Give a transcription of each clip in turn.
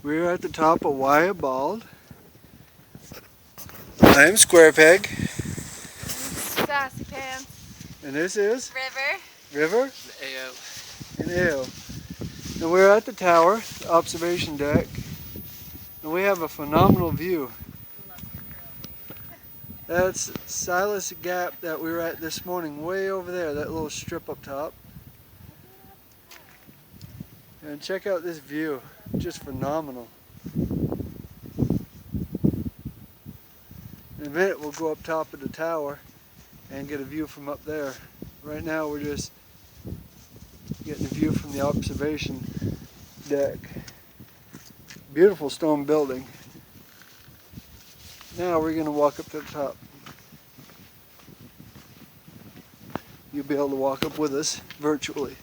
We're at the top of Wayah Bald. I am Squarepeg. Sassy Pants. And this is? River. And AO. And we're at the tower, the observation deck. And we have a phenomenal view. That's Silas Gap that we were at this morning, way over there, that little strip up top. And check out this view, just phenomenal. In a minute we'll go up top of the tower and get a view from up there. Right now we're just getting a view from the observation deck. Beautiful stone building. Now we're going to walk up to the top. You'll be able to walk up with us virtually.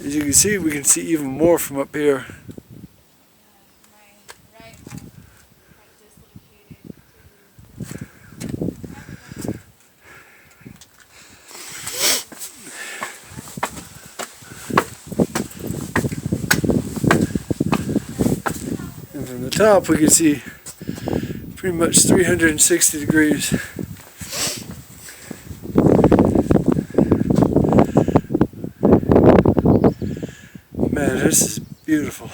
As you can see even more from up here. And from the top we can see pretty much 360 degrees. Man, this is beautiful.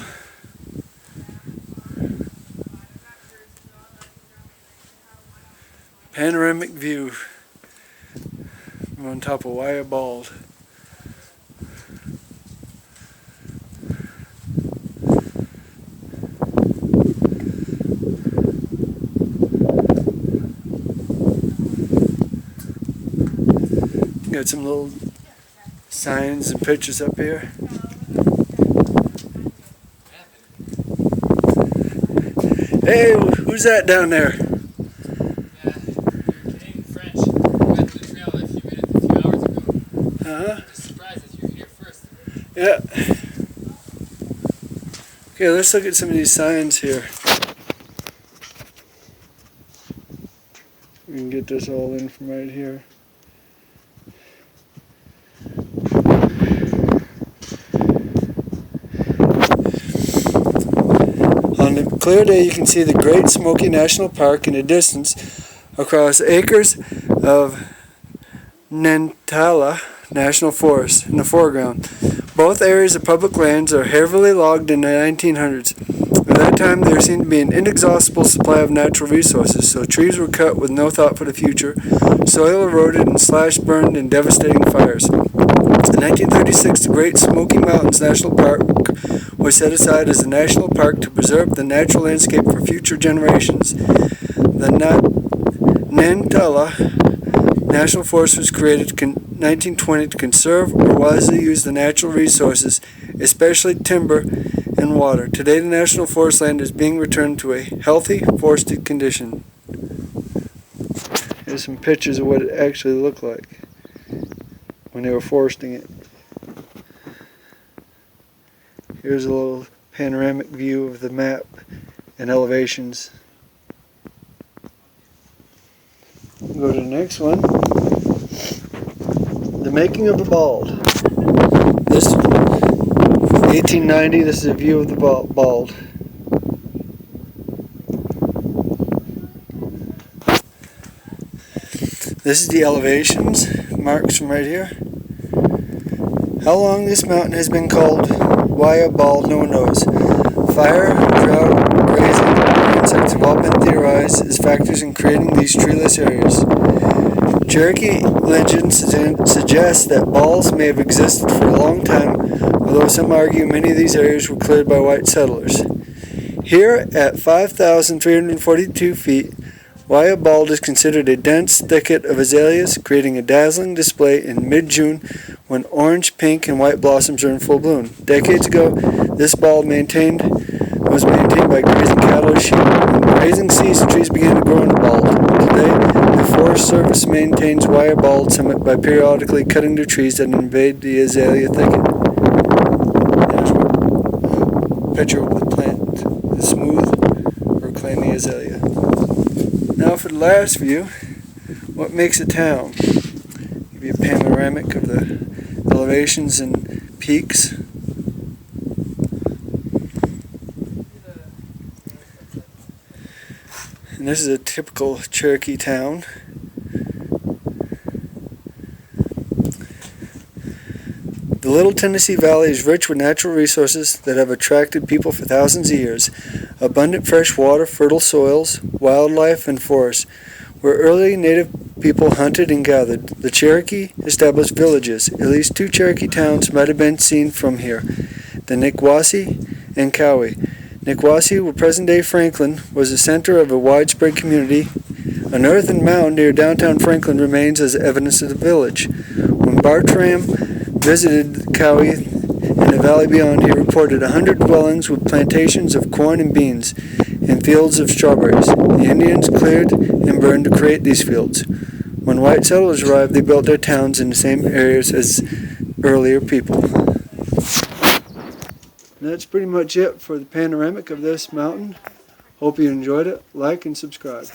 Panoramic view from on top of Wayah Bald. Got some little signs and pictures up here. Hey, who's that down there? Canadian French. We went to the trail a few hours ago. Just surprised that you were here first. Yeah. Okay, let's look at some of these signs here. We can get this all in from right here. On a clear day you can see the Great Smoky National Park in the distance across acres of Nantala National Forest in the foreground. Both areas of public lands are heavily logged in the 1900s. At that time there seemed to be an inexhaustible supply of natural resources, so trees were cut with no thought for the future, soil eroded and slashed, burned in devastating fires. In 1936, the Great Smoky Mountains National Park was set aside as a national park to preserve the natural landscape for future generations. The Nantala National Forest was created in 1920 to conserve or wisely use the natural resources, especially timber and water. Today, the National Forest land is being returned to a healthy, forested condition. Here's some pictures of what it actually looked like when they were foresting it. Here's a little panoramic view of the map and elevations. Go to the next one. The making of the bald. This 1890. This is a view of the bald. This is the elevations marks from right here. How long this mountain has been called Wayah Bald, no one knows. Fire, drought, grazing, and insects have all been theorized as factors in creating these treeless areas. Cherokee legends suggest that balds may have existed for a long time, although some argue many of these areas were cleared by white settlers. Here, at 5,342 feet, Wayah Bald is considered a dense thicket of azaleas, creating a dazzling display in mid-June when orange, pink, and white blossoms are in full bloom. Decades ago, this bald was maintained by grazing cattle or sheep. When grazing ceased, trees began to grow in the bald. Today, the Forest Service maintains Wayah Bald summit by periodically cutting the trees that invade the azalea thicket. There's a picture of the plant, the smooth azalea. Now for the last view, what makes a town? Give you a panoramic of the elevations and peaks. And this is a typical Cherokee town. The Little Tennessee Valley is rich with natural resources that have attracted people for thousands of years. Abundant fresh water, fertile soils, wildlife, and forests. Where early native people hunted and gathered, the Cherokee established villages. At least 2 Cherokee towns might have been seen from here, the Nikwasi and Cowie. Nikwasi, where present-day Franklin, was the center of a widespread community. An earthen mound near downtown Franklin remains as evidence of the village. When Bartram visited Cowie and the valley beyond, he reported 100 dwellings with plantations of corn and beans and fields of strawberries. The Indians cleared and burned to create these fields. When white settlers arrived, they built their towns in the same areas as earlier people. And that's pretty much it for the panoramic of this mountain. Hope you enjoyed it. Like and subscribe.